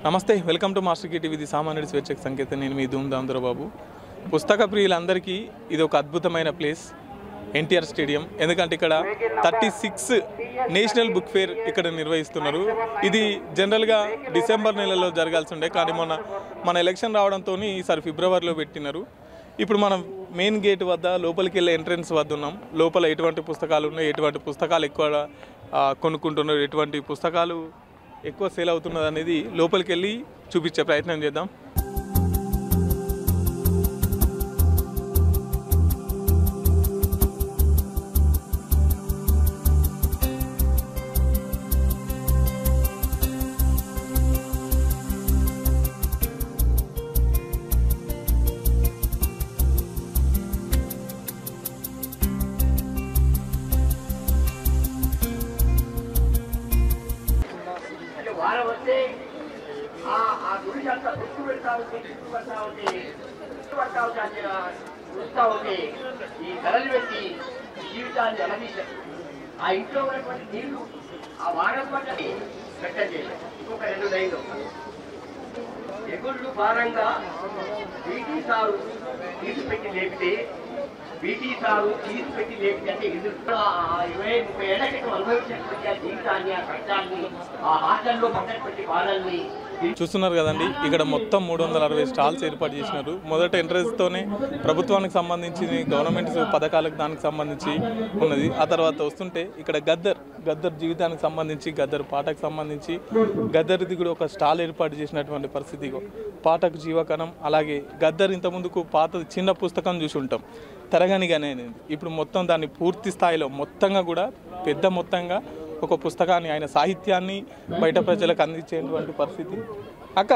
నమస్తే, welcome to master కి TV. ఇది సామాన్యుడి స్వేచ్ఛకు సంకేతం. నేను మీ ధూమ్ధామ్దర బాబు. పుస్తక ప్రియులందరికీ ఇది ఒక అద్భుతమైన ప్లేస్, ఎన్టీఆర్ స్టేడియం. ఎందుకంటే ఇక్కడ 36 నేషనల్ బుక్ ఫేర్ ఇక్కడ నిర్వహిస్తున్నారు. ఇది జనరల్గా డిసెంబర్ నెలలో జరగాల్సి ఉండే, కానీ మన ఎలక్షన్ రావడంతో ఈసారి ఫిబ్రవరిలో పెట్టినారు. ఇప్పుడు మనం మెయిన్ గేట్ వద్ద లోపలికి వెళ్ళే ఎంట్రన్స్ వద్ద ఉన్నాం. లోపల ఎటువంటి పుస్తకాలు ఉన్నాయి, ఎటువంటి పుస్తకాలు ఎక్కువ కొనుక్కుంటున్నారు, ఎటువంటి పుస్తకాలు ఎక్కువ సేల్ అవుతున్నది అనేది లోపలికి వెళ్ళి చూపించే ప్రయత్నం చేద్దాం. ఈ కళలు పెట్టి జీవితాన్ని అలవీశారు. ఆ ఇంట్లో ఉన్నటువంటి నీళ్లు ఆ వాడపట్టి పెట్టండి. ఇంకొక 2 లైన్లు ఎగుళ్ళు భారంగా బీటీ సారు తీసిపెట్టి లేపితే అంటే ఎదురు 20-30 ఏళ్ల క్రితం అనుభవించినటువంటి ఆ జీవితాన్ని, ఆ కష్టాన్ని, ఆ హాస్టల్లో పక్కన పెట్టి వాళ్ళని చూస్తున్నారు కదండి. ఇక్కడ మొత్తం 360 స్టాల్స్ ఏర్పాటు చేసినారు. మొదట ఎంట్రెన్స్తోనే ప్రభుత్వానికి సంబంధించి గవర్నమెంట్ పథకాలకు దానికి సంబంధించి ఉన్నది. ఆ తర్వాత వస్తుంటే ఇక్కడ గద్దర్ జీవితానికి సంబంధించి, గద్దర్ పాటకు సంబంధించి, గద్దర్ది కూడా ఒక స్టాల్ ఏర్పాటు చేసినటువంటి పరిస్థితి. పాటకు జీవకణం, అలాగే గద్దర్ ఇంతకుముందుకు పాత చిన్న పుస్తకం చూసి ఉంటాం, తరగనిగానే. ఇప్పుడు మొత్తం దాన్ని పూర్తి స్థాయిలో మొత్తంగా కూడా పెద్ద మొత్తంగా ఒక పుస్తకాన్ని, ఆయన సాహిత్యాన్ని బయట ప్రజలకు అందించేటువంటి పరిస్థితి. అక్క,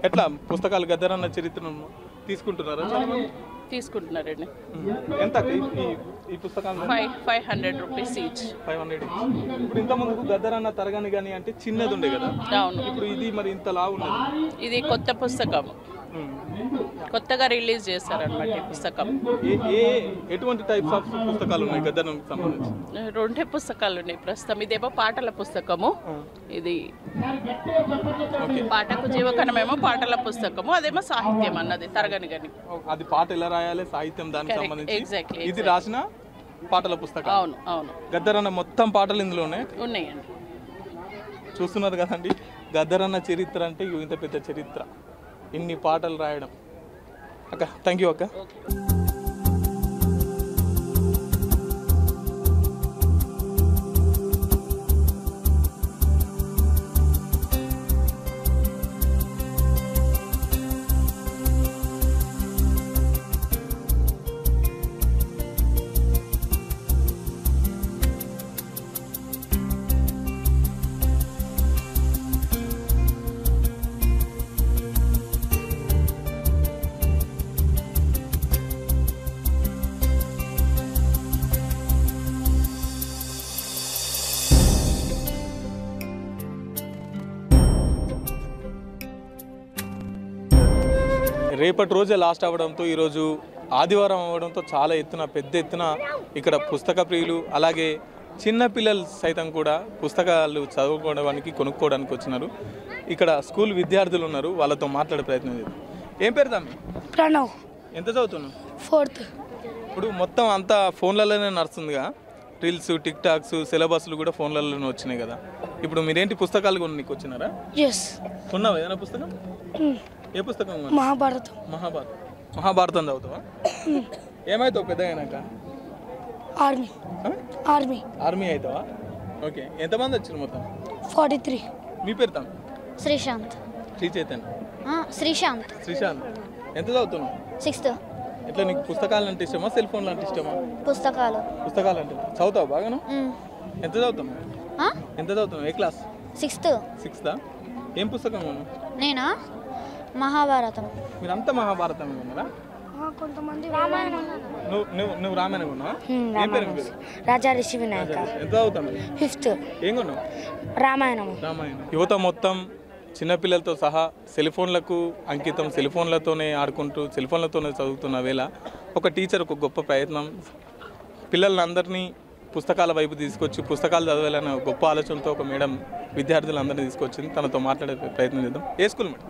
ఎట్లా పుస్తకాలు గద్దర్ అన్న చరిత్రను తీసుకుంటున్నారా? తీసుకుంటున్నారండి. ఎంత ఈ పుస్తకాలు? 500 రూపీస్ ఈచ్. 500. ఇప్పుడు ఇంత ముందుకు గద్దర్ అన్న తరగని కానీ అంటే చిన్నది ఉండే కదా, అవును. ఇప్పుడు ఇది మరి ఇంత లావు ఉన్నది. ఇది కొత్త పుస్తకం, కొత్తగా రిలీజ్ చేశారనమాట ఈ పుస్తకం. ఎటువంటి టైప్స్ ఆఫ్ పుస్తకాలు ఉన్నాయి గద్దర్ సంబంధించి? 2 పుస్తకాలు ఉన్నాయి ప్రస్తుతం. ఇదేమో పాటల పుస్తకము, ఇది పాటకు జీవకణమేమో పాటల పుస్తకము, అదేమో సాహిత్యం అన్నది తరగని గని. అది పాట ఎలా రాయాలి, సాహిత్యం దానికి సంబంధించి. ఎగ్జాక్ట్లీ. ఇది రాసిన పాటల పుస్తకం. అవును అవును. గద్దర్ అన్న మొత్తం పాటలు ఇందులోనే ఉన్నాయండి. చూస్తున్నారు కదండి, గద్దర్ అన్న చరిత్ర అంటే ఇంత పెద్ద చరిత్ర, ఇన్ని పాటలు రాయడం. అక్క, థ్యాంక్ యూ అక్క. రేపటి రోజే లాస్ట్ అవ్వడంతో, ఈరోజు ఆదివారం అవ్వడంతో చాలా పెద్ద ఎత్తున ఇక్కడ పుస్తక ప్రియులు, అలాగే చిన్నపిల్లలు సైతం కూడా పుస్తకాలు చదువుకోవడానికి, కొనుక్కోవడానికి వచ్చినారు. ఇక్కడ స్కూల్ విద్యార్థులు ఉన్నారు, వాళ్ళతో మాట్లాడే ప్రయత్నం చేద్దాం. ఏం పేరు తమ్మి? ప్రణవ్. ఎంత చదువుతున్నావు? 4th. ఇప్పుడు మొత్తం అంతా ఫోన్లలోనే నడుస్తుందిగా, రీల్స్, టిక్ టాక్స్, సిలబస్లు కూడా ఫోన్లలోనే వచ్చినాయి కదా. ఇప్పుడు మీరేంటి పుస్తకాలు కొనికి వచ్చినారా? కొన్నావా ఏదైనా పుస్తకం? ఏ పుస్తకం? మహాభారతం చదువుతావా? ఏమవుతావు పెద్ద అయినాక? ఆర్మీ అవుతావా? ఓకే. ఎంతమంది వచ్చారు మొత్తం? 43. మీ పేరు తమ్మి? శ్రీశాంత్. శ్రీశాంత్. ఎంత చదువుతున్నావు? 6th. ఎట్లా, నీకు పుస్తకాలు అంటే ఇష్టమా, సెల్ ఫోన్లు అంటే ఇష్టమా? పుస్తకాలు అంటే చదువుతావు బాగాను? ఎంత చదువుతున్నావు? ఏ క్లాస్? 6th. ఏం పుస్తకం? నేనా? మహాభారతం. మీరంతా మహాభారతం ఉన్నారా? కొంతమంది నువ్వు రామాయణం ఉన్నావా? ఏం పేరు? రాజా రిషి వినాయక. ఎంత చదువుతావు? 5th. ఏం కొన్నావు? రామాయణం. యువత మొత్తం చిన్నపిల్లలతో సహా సెల్ ఫోన్లకు అంకితం, సెల్ ఫోన్లతోనే ఆడుకుంటూ, సెల్ ఫోన్లతోనే చదువుతున్న వేళ ఒక టీచర్ ఒక గొప్ప ప్రయత్నం, పిల్లలందరినీ పుస్తకాల వైపు తీసుకొచ్చి పుస్తకాలు చదవాలనే గొప్ప ఆలోచనతో ఒక మేడం విద్యార్థులందరినీ తీసుకొచ్చింది. తనతో మాట్లాడే ప్రయత్నం చేద్దాం. ఏ school madam?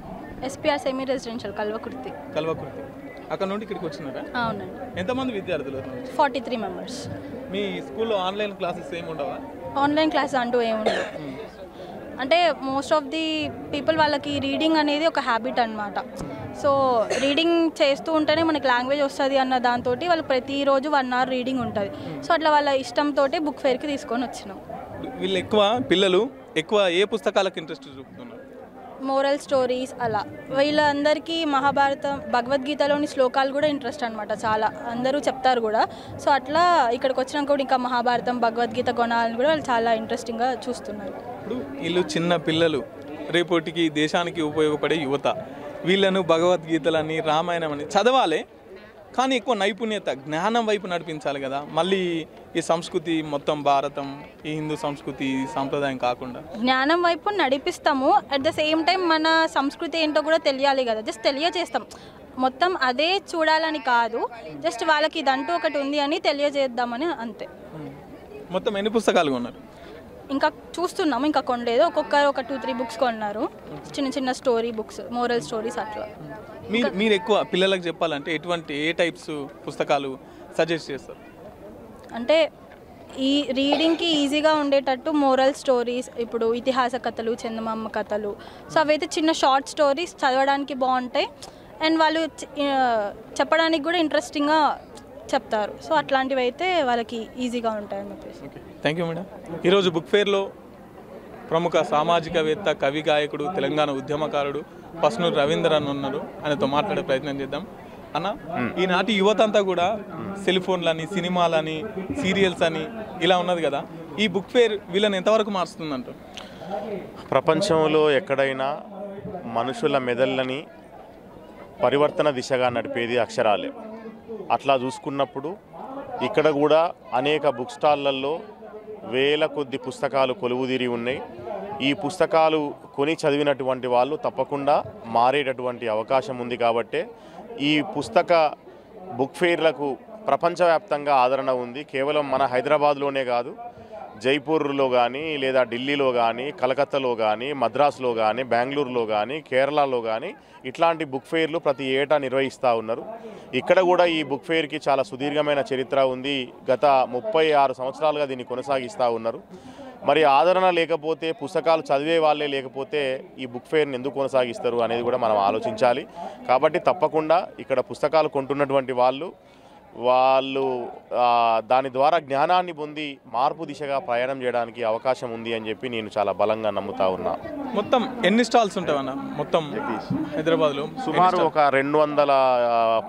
SPR semi residential Kalvakurthy. Kalvakurthy. అక్కడ నుండి ఇక్కడికి వచ్చినారా? అవునండి. ఎంతమంది విద్యార్థులు? 43 మెంబర్స్. మీ స్కూల్లో ఆన్లైన్ క్లాసెస్ ఏమి ఉండవా? ఆన్లైన్ క్లాస్ అంటూ ఏముండవు. అంటే మోస్ట్ ఆఫ్ ది పీపుల్ వాళ్ళకి రీడింగ్ అనేది ఒక హ్యాబిట్ అనమాట. సో రీడింగ్ చేస్తూ ఉంటేనే మనకి లాంగ్వేజ్ వస్తుంది అన్న దాంతో వాళ్ళు ప్రతిరోజు 1 అవర్ రీడింగ్ ఉంటుంది. సో అట్లా వాళ్ళ ఇష్టంతో బుక్ ఫేర్కి తీసుకొని వచ్చినాం. వీళ్ళు పిల్లలు ఎక్కువ ఏ పుస్తకాలకు ఇంట్రెస్ట్ చూపుతున్నారు? మోరల్ స్టోరీస్ అలా. వీళ్ళందరికీ మహాభారతం భగవద్గీతలోని శ్లోకాలు కూడా ఇంట్రెస్ట్ అనమాట. చాలా అందరూ చెప్తారు కూడా. సో అట్లా ఇక్కడికి వచ్చినాక కూడా ఇంకా మహాభారతం భగవద్గీత గుణాలను కూడా వాళ్ళు చాలా ఇంట్రెస్టింగ్గా చూస్తున్నారు. ఇప్పుడు వీళ్ళు చిన్న పిల్లలు, రేపటికి దేశానికి ఉపయోగపడే యువత. వీళ్ళను భగవద్గీతలని రామాయణం అని చదవాలి, కానీ ఎక్కువ నైపుణ్యత జ్ఞానం వైపు నడిపించాలి కదా. మళ్ళీ ఈ సంస్కృతి మొత్తం భారతం, ఈ హిందూ సంస్కృతి సాంప్రదాయం కాకుండా జ్ఞానం వైపు నడిపిస్తాము. అట్ ద సేమ్ టైం మన సంస్కృతి ఏంటో కూడా తెలియాలి కదా. జస్ట్ తెలియజేస్తాం, మొత్తం అదే చూడాలని కాదు. జస్ట్ వాళ్ళకి ఇదంటూ ఒకటి ఉంది అని తెలియజేద్దామని అంతే. మొత్తం ఎన్ని పుస్తకాలు కొన్నారు? ఇంకా చూస్తున్నాము, ఇంకా కొనలేదు. ఒక్కొక్కరు ఒక 2-3 బుక్స్ కొన్నారు. చిన్న చిన్న స్టోరీ బుక్స్, మోరల్ స్టోరీస్ అట్లా. మీరు ఎక్కువ పిల్లలకు చెప్పాలంటే ఏ టైప్స్ పుస్తకాలు సజెస్ట్ చేస్తారు? అంటే ఈ రీడింగ్కి ఈజీగా ఉండేటట్టు మోరల్ స్టోరీస్, ఇప్పుడు ఇతిహాస కథలు, చందమామ కథలు. సో అవైతే చిన్న షార్ట్ స్టోరీస్ చదవడానికి బాగుంటాయి అండ్ వాళ్ళు చెప్పడానికి కూడా ఇంట్రెస్టింగ్గా చెప్తారు. సో అట్లాంటివి అయితే వాళ్ళకి ఈజీగా ఉంటాయని చెప్పేసి. Thank you madam. ఈరోజు బుక్ ఫేర్లో ప్రముఖ సామాజికవేత్త, కవి, గాయకుడు, తెలంగాణ ఉద్యమకారుడు పస్నూరు రవీంద్ర అని ఉన్నారు. ఆయనతో మాట్లాడే ప్రయత్నం చేద్దాం. అన్న, ఈనాటి యువత అంతా కూడా సెల్ ఫోన్లని, సినిమాలని, సీరియల్స్ అని ఇలా ఉన్నది కదా. ఈ బుక్ ఫేర్ వీళ్ళని ఎంతవరకు మారుస్తుందంట? ప్రపంచంలో ఎక్కడైనా మనుషుల మెదళ్ళని పరివర్తన దిశగా నడిపేది అక్షరాలే. అట్లా చూసుకున్నప్పుడు ఇక్కడ కూడా అనేక బుక్ స్టాళ్ళల్లో వేల కొద్ది పుస్తకాలు కొలువుదీరి ఉన్నాయి. ఈ పుస్తకాలు కొని చదివినటువంటి వాళ్ళు తప్పకుండా మారేటటువంటి అవకాశం ఉంది. కాబట్టే ఈ పుస్తక బుక్ ఫెయిర్లకు ప్రపంచవ్యాప్తంగా ఆదరణ ఉంది. కేవలం మన హైదరాబాద్లోనే కాదు, జైపూర్లో కానీ, లేదా ఢిల్లీలో కానీ, కలకత్తాలో కానీ, మద్రాసులో కానీ, బెంగళూరులో కానీ, కేరళలో కానీ ఇట్లాంటి బుక్ ఫెయిర్లు ప్రతి ఏటా నిర్వహిస్తూ ఉన్నారు. ఇక్కడ కూడా ఈ బుక్ ఫెయిర్కి చాలా సుదీర్ఘమైన చరిత్ర ఉంది. గత 36 సంవత్సరాలుగా దీన్ని కొనసాగిస్తూ ఉన్నారు. మరి ఆదరణ లేకపోతే, పుస్తకాలు చదివే వాళ్ళే లేకపోతే ఈ బుక్ ఫెయిర్ని ఎందుకు కొనసాగిస్తారు అనేది కూడా మనం ఆలోచించాలి. కాబట్టి తప్పకుండా ఇక్కడ పుస్తకాలు కొంటున్నటువంటి వాళ్ళు దాని ద్వారా జ్ఞానాన్ని పొంది మార్పు దిశగా ప్రయాణం చేయడానికి అవకాశం ఉంది అని చెప్పి నేను చాలా బలంగా నమ్ముతా ఉన్నా. మొత్తం ఎన్ని స్టాల్స్ ఉంటాయన్న? మొత్తం హైదరాబాద్లో సుమారు ఒక 200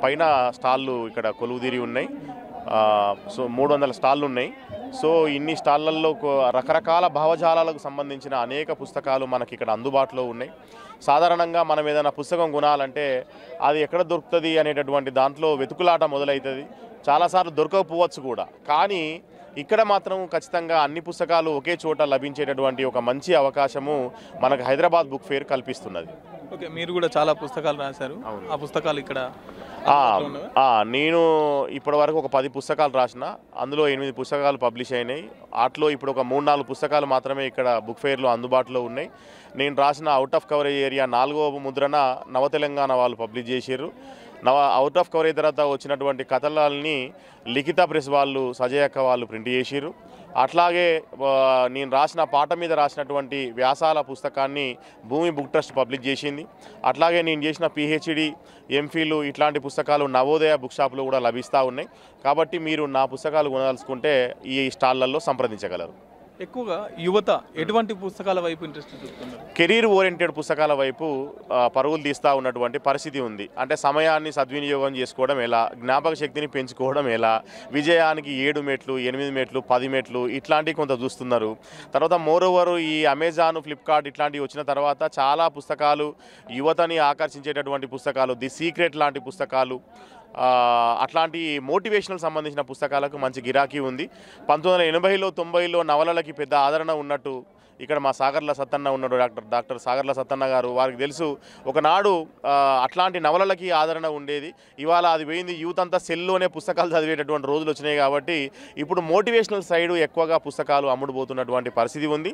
పైన స్టాళ్ళు ఇక్కడ కొలువుదీరి ఉన్నాయి. సో 300 స్టాళ్ళు ఉన్నాయి. సో ఇన్ని స్టాళ్ళల్లో రకరకాల భావజాలాలకు సంబంధించిన అనేక పుస్తకాలు మనకి ఇక్కడ అందుబాటులో ఉన్నాయి. సాధారణంగా మనం ఏదైనా పుస్తకం కొనాలంటే అది ఎక్కడ దొరుకుతుంది అనేటటువంటి దాంట్లో వెతుకులాట మొదలవుతుంది. చాలాసార్లు దొరకకపోవచ్చు కూడా. కానీ ఇక్కడ మాత్రం ఖచ్చితంగా అన్ని పుస్తకాలు ఒకే చోట లభించేటటువంటి ఒక మంచి అవకాశము మనకు హైదరాబాద్ బుక్ ఫేర్ కల్పిస్తున్నది. ఓకే, మీరు కూడా చాలా పుస్తకాలు రాశారు. ఆ పుస్తకాలు ఇక్కడ నేను ఇప్పటివరకు ఒక 10 పుస్తకాలు రాసిన, అందులో 8 పుస్తకాలు పబ్లిష్ అయినాయి. వాటిలో ఇప్పుడు ఒక 3-4 పుస్తకాలు మాత్రమే ఇక్కడ బుక్ ఫెయిర్లో అందుబాటులో ఉన్నాయి. నేను రాసిన అవుట్ ఆఫ్ కవరేజ్ ఏరియా 4వ ముద్రణ నవతెలంగాణ వాళ్ళు పబ్లిష్ చేశారు. అవుట్ ఆఫ్ కవరేజ్ తర్వాత వచ్చినటువంటి కథలని లిఖిత ప్రెస్ వాళ్ళు, సజయక్క వాళ్ళు ప్రింట్ చేశారు. అట్లాగే నేను రాసిన పాట మీద రాసినటువంటి వ్యాసాల పుస్తకాన్ని భూమి బుక్ ట్రస్ట్ పబ్లిష్ చేసింది. అట్లాగే నేను చేసిన పిహెచ్డి, ఎంఫిల్ ఇట్లాంటి పుస్తకాలు నవోదయ బుక్ షాప్లో కూడా లభిస్తూ ఉన్నాయి. కాబట్టి మీరు నా పుస్తకాలు కొనదలుచుకుంటే ఈ స్టాళ్ళల్లో సంప్రదించగలరు. ఎక్కువగా యువత ఎటువంటి పుస్తకాల వైపు ఇంట్రెస్ట్ చూపుతున్నారు? కెరీర్ ఓరియంటెడ్ పుస్తకాల వైపు పరుగులు తీస్తూ ఉన్నటువంటి పరిస్థితి ఉంది. అంటే సమయాన్ని సద్వినియోగం చేసుకోవడం ఎలా, జ్ఞాపక శక్తిని పెంచుకోవడం ఎలా, విజయానికి 7 మెట్లు, 8 మెట్లు, 10 మెట్లు ఇట్లాంటివి కొంత చూస్తున్నారు. తర్వాత మోరోవర్ ఈ అమెజాన్, ఫ్లిప్కార్ట్ ఇట్లాంటివి వచ్చిన తర్వాత చాలా పుస్తకాలు యువతని ఆకర్షించేటటువంటి పుస్తకాలు, ది సీక్రెట్ లాంటి పుస్తకాలు, అట్లాంటి మోటివేషనల్ సంబంధించిన పుస్తకాలకు మంచి గిరాకీ ఉంది. 1980లో 90లో నవలలకి పెద్ద ఆదరణ ఉన్నట్టు ఇక్కడ మా సాగర్ల సత్తన్న ఉన్నాడు, డాక్టర్ సాగర్ల సత్తన్న గారు. వారికి తెలుసు ఒకనాడు అట్లాంటి నవలలకి ఆదరణ ఉండేది. ఇవాళ అది పోయింది. యూత్ అంతా సెల్లోనే పుస్తకాలు చదివేటటువంటి రోజులు వచ్చినాయి కాబట్టి ఇప్పుడు మోటివేషనల్ సైడ్ ఎక్కువగా పుస్తకాలు అమ్ముడుపోతున్నటువంటి పరిస్థితి ఉంది.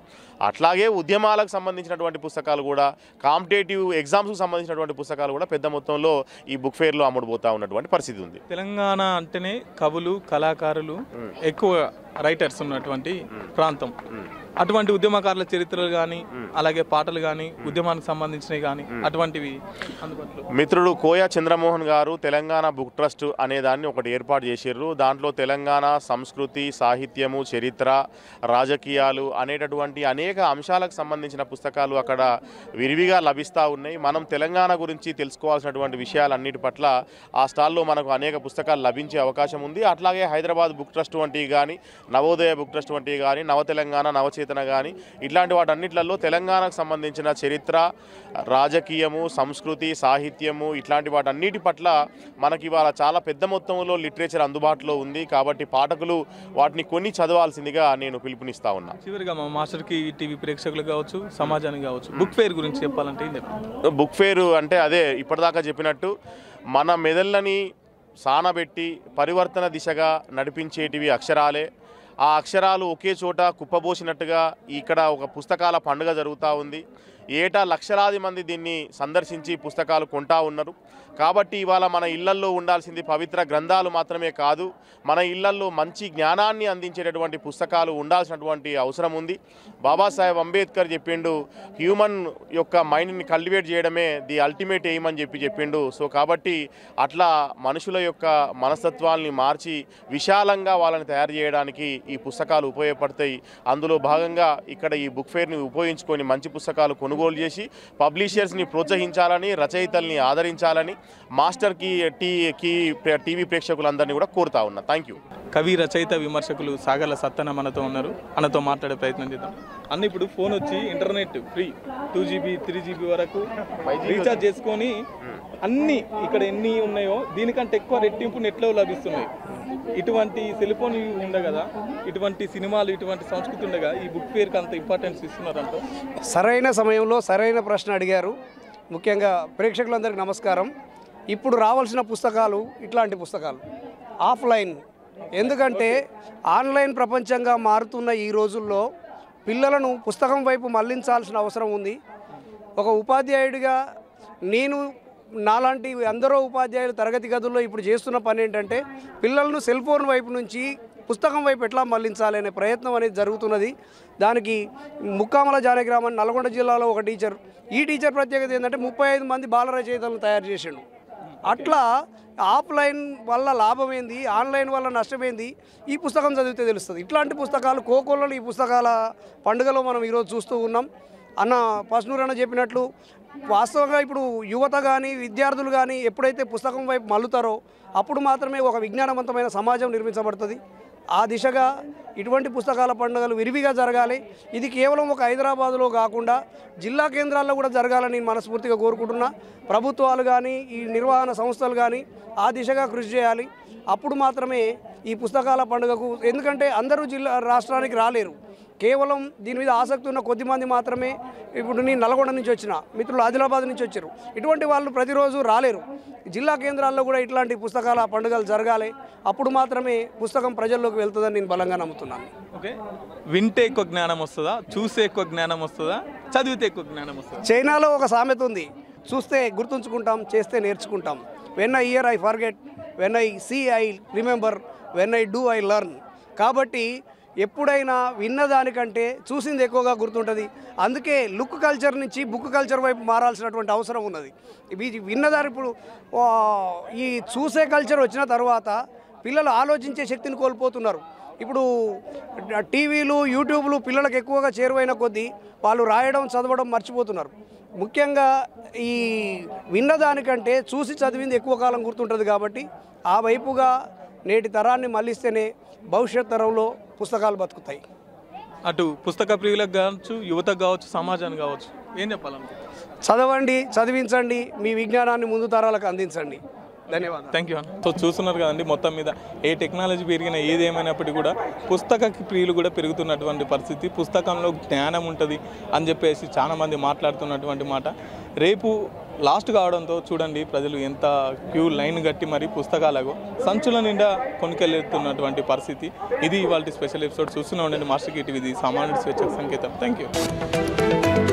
అట్లాగే ఉద్యమాలకు సంబంధించినటువంటి పుస్తకాలు కూడా, కాంపిటేటివ్ ఎగ్జామ్స్కి సంబంధించినటువంటి పుస్తకాలు కూడా పెద్ద మొత్తంలో ఈ బుక్ ఫేర్లో అమ్ముడుపోతూ ఉన్నటువంటి పరిస్థితి ఉంది. తెలంగాణ అంటేనే కవులు, కళాకారులు, ఎక్కువ రైటర్స్ ఉన్నటువంటి ప్రాంతం. అటువంటి ఉద్యమకారుల చరిత్రలు కానీ, అలాగే పాటలు కానీ, ఉద్యమానికి సంబంధించినవి కానీ అటువంటివి అందుబాటులో. మిత్రుడు కోయా చంద్రమోహన్ గారు తెలంగాణ బుక్ ట్రస్ట్ అనే దాన్ని ఒకటి ఏర్పాటు చేశారు. దాంట్లో తెలంగాణ సంస్కృతి, సాహిత్యము, చరిత్ర, రాజకీయాలు అనేటటువంటి అనేక అంశాలకు సంబంధించిన పుస్తకాలు అక్కడ విరివిగా లభిస్తూ ఉన్నాయి. మనం తెలంగాణ గురించి తెలుసుకోవాల్సినటువంటి విషయాలన్నిటి పట్ల ఆ స్టాల్లో మనకు అనేక పుస్తకాలు లభించే అవకాశం ఉంది. అట్లాగే హైదరాబాద్ బుక్ ట్రస్ట్ వంటివి కానీ, నవోదయ బుక్ ట్రస్ట్ వంటివి కానీ, నవ తెలంగాణ, నవచేతన కానీ ఇట్లాంటి వాటన్నిట్లలో తెలంగాణకు సంబంధించిన చరిత్ర, రాజకీయము, సంస్కృతి, సాహిత్యము ఇట్లాంటి వాటన్నిటి పట్ల మనకి ఇవాళ చాలా పెద్ద మొత్తంలో లిటరేచర్ అందుబాటులో ఉంది. కాబట్టి పాఠకులు వాటిని కొన్ని చదవాల్సిందిగా నేను పిలుపునిస్తా ఉన్నా. చివరిగా మా మాస్టర్కి టీవీ ప్రేక్షకులు కావచ్చు, సమాజానికి కావచ్చు, బుక్ ఫేర్ గురించి చెప్పాలంటే ఏం చెప్తారు? బుక్ ఫేర్ అంటే అదే ఇప్పటిదాకా చెప్పినట్టు మన మెదళ్ళని సానబెట్టి పరివర్తన దిశగా నడిపించేటివి అక్షరాలే. ఆ అక్షరాలు ఒకే చోట కుప్పబోసినట్టుగా ఇక్కడ ఒక పుస్తకాల పండుగ జరుగుతూ ఉంది. ఏటా లక్షలాది మంది దీన్ని సందర్శించి పుస్తకాలు కొంటా ఉన్నారు. కాబట్టి ఇవాళ మన ఇళ్లల్లో ఉండాల్సింది పవిత్ర గ్రంథాలు మాత్రమే కాదు, మన ఇళ్లల్లో మంచి జ్ఞానాన్ని అందించేటటువంటి పుస్తకాలు ఉండాల్సినటువంటి అవసరం ఉంది. బాబాసాహెబ్ అంబేద్కర్ చెప్పిండు, హ్యూమన్ యొక్క మైండ్ని కల్టివేట్ చేయడమే ది అల్టిమేట్ ఎయిమ్ అని చెప్పిండు. సో కాబట్టి అట్లా మనుషుల యొక్క మనస్తత్వాల్ని మార్చి విశాలంగా వాళ్ళని తయారు చేయడానికి ఈ పుస్తకాలు ఉపయోగపడతాయి. అందులో భాగంగా ఇక్కడ ఈ బుక్ ఫేర్ని ఉపయోగించుకొని మంచి పుస్తకాలు కొనుగోలు చేసి పబ్లిషర్స్ని ప్రోత్సహించాలని, రచయితల్ని ఆదరించాలని మాస్టర్ టీవీ ప్రేక్షకులందరినీ కూడా కోరుతా ఉన్నా. Thank you. కవి, రచయిత, విమర్శకులు సాగర్ల సత్తన్న మనతో ఉన్నారు. అన్నతో మాట్లాడే ప్రయత్నం చేద్దాం. అన్న ఇప్పుడు ఫోన్ వచ్చి ఇంటర్నెట్ ఫ్రీ 2GB 3GB వరకు రీఛార్జ్ చేసుకొని అన్నీ ఇక్కడ ఎన్ని ఉన్నాయో దీనికంటే ఎక్కువ రెట్టింపు నెట్లో లభిస్తున్నాయి. ఇటువంటి సెల్ ఫోన్ ఉండగా, ఇటువంటి సినిమాలు, ఇటువంటి సంస్కృతి ఉండగా ఈ బుక్ ఫేర్కి అంత ఇంపార్టెన్స్ ఇస్తున్నారంట. సరైన సమయంలో సరైన ప్రశ్న అడిగారు. ముఖ్యంగా ప్రేక్షకులందరికీ నమస్కారం. ఇప్పుడు రావాల్సిన పుస్తకాలు ఇట్లాంటి పుస్తకాలు ఆఫ్లైన్. ఎందుకంటే ఆన్లైన్ ప్రపంచంగా మారుతున్న ఈ రోజుల్లో పిల్లలను పుస్తకం వైపు మళ్లించాల్సిన అవసరం ఉంది. ఒక ఉపాధ్యాయుడిగా నేను, నాలాంటి అందరూ ఉపాధ్యాయులు తరగతి గదుల్లో ఇప్పుడు చేస్తున్న పని ఏంటంటే పిల్లలను సెల్ ఫోన్ వైపు నుంచి పుస్తకం వైపు ఎట్లా మళ్లించాలి అనే ప్రయత్నం అనేది జరుగుతున్నది. దానికి ముక్కామల జానగ్రామం నల్గొండ జిల్లాలో ఒక టీచర్, ఈ టీచర్ ప్రత్యేకత ఏంటంటే 35 మంది బాల రచయితలను తయారు చేసిండు. అట్లా ఆఫ్లైన్ వల్ల లాభం ఏంది, ఆన్లైన్ వల్ల నష్టమేంది ఈ పుస్తకం చదివితే తెలుస్తుంది. ఇట్లాంటి పుస్తకాలు కోకోలలో ఈ పుస్తకాల పండుగలో మనం ఈరోజు చూస్తూ ఉన్నాం. అన్న పస్నూర్ అన్న చెప్పినట్లు వాస్తవంగా ఇప్పుడు యువత కానీ, విద్యార్థులు కానీ ఎప్పుడైతే పుస్తకం వైపు మల్లుతారో అప్పుడు మాత్రమే ఒక విజ్ఞానవంతమైన సమాజం నిర్మించబడుతుంది. ఆ దిశగా ఇటువంటి పుస్తకాల పండుగలు విరివిగా జరగాలి. ఇది కేవలం ఒక హైదరాబాదులో కాకుండా జిల్లా కేంద్రాల్లో కూడా జరగాలని మనస్ఫూర్తిగా కోరుకుంటున్నా. ప్రభుత్వాలు కానీ, ఈ నిర్వహణ సంస్థలు కానీ ఆ దిశగా కృషి చేయాలి. అప్పుడు మాత్రమే ఈ పుస్తకాల పండుగకు, ఎందుకంటే అందరూ రాష్ట్రానికి రాలేరు. కేవలం దీని మీద ఆసక్తి ఉన్న కొద్దిమంది మాత్రమే. ఇప్పుడు నేను నల్గొండ నుంచి వచ్చిన మిత్రులు ఆదిలాబాద్ నుంచి వచ్చారు. ఇటువంటి వాళ్ళు ప్రతిరోజు రాలేరు. జిల్లా కేంద్రాల్లో కూడా ఇట్లాంటి పుస్తకాల పండుగలు జరగాలి. అప్పుడు మాత్రమే పుస్తకం ప్రజల్లోకి వెళ్తుందని నేను బలంగా నమ్ముతున్నాను. ఓకే, వింటే ఎక్కువ జ్ఞానం వస్తుందా, చూస్తే ఎక్కువ జ్ఞానం వస్తుందా, చదివితే ఎక్కువ జ్ఞానం వస్తుందా? చైనాలో ఒక సామెత ఉంది, చూస్తే గుర్తుంచుకుంటాం, చేస్తే నేర్చుకుంటాం. When I hear I forget, when I see I remember, when I do I learn. కాబట్టి ఎప్పుడైనా విన్నదానికంటే చూసింది ఎక్కువగా గుర్తుంటుంది. అందుకే లుక్ కల్చర్ నుంచి బుక్ కల్చర్ వైపు మారాల్సినటువంటి అవసరం ఉన్నది. విన్నదాని ఇప్పుడు ఈ చూసే కల్చర్ వచ్చిన తర్వాత పిల్లలు ఆలోచించే శక్తిని కోల్పోతున్నారు. ఇప్పుడు టీవీలు, యూట్యూబ్లు పిల్లలకు ఎక్కువగా చేరువైన కొద్దీ వాళ్ళు రాయడం, చదవడం మర్చిపోతున్నారు. ముఖ్యంగా ఈ విన్నదానికంటే చూసి చదివింది ఎక్కువ కాలం గుర్తుంటుంది. కాబట్టి ఆ వైపుగా నేటి తరాన్ని మళ్ళిస్తేనే భవిష్యత్ తరంలో పుస్తకాలు బతుకుతాయి. అటు పుస్తక ప్రియులకు కావచ్చు, యువతకు కావచ్చు, సమాజానికి కావచ్చు, ఏం చెప్పాలనుకుంటున్నారు? చదవండి, చదివించండి, మీ విజ్ఞానాన్ని ముందు తరాలకు అందించండి. ధన్యవాదాలు. థ్యాంక్ యూ అన్న. సో చూస్తున్నారు కదండి, మొత్తం మీద ఏ టెక్నాలజీ పెరిగినా ఏది ఏమైనప్పటికీ కూడా పుస్తక ప్రియులు కూడా పెరుగుతున్నటువంటి పరిస్థితి. పుస్తకంలో జ్ఞానం ఉంటుంది అని చెప్పేసి చాలామంది మాట్లాడుతున్నటువంటి మాట. రేపు లాస్ట్ కావడంతో చూడండి ప్రజలు ఎంత క్యూ లైన్ కట్టి మరి పుస్తకాలకు సంచుల నిండా కొనుకెళ్తున్నటువంటి పరిస్థితి. ఇది ఇవాళ స్పెషల్ ఎపిసోడ్. చూస్తూనే ఉండండి మాస్టర్ టీవీ, సామాన్యుడి స్వేచ్ఛకు సంకేతం. Thank you.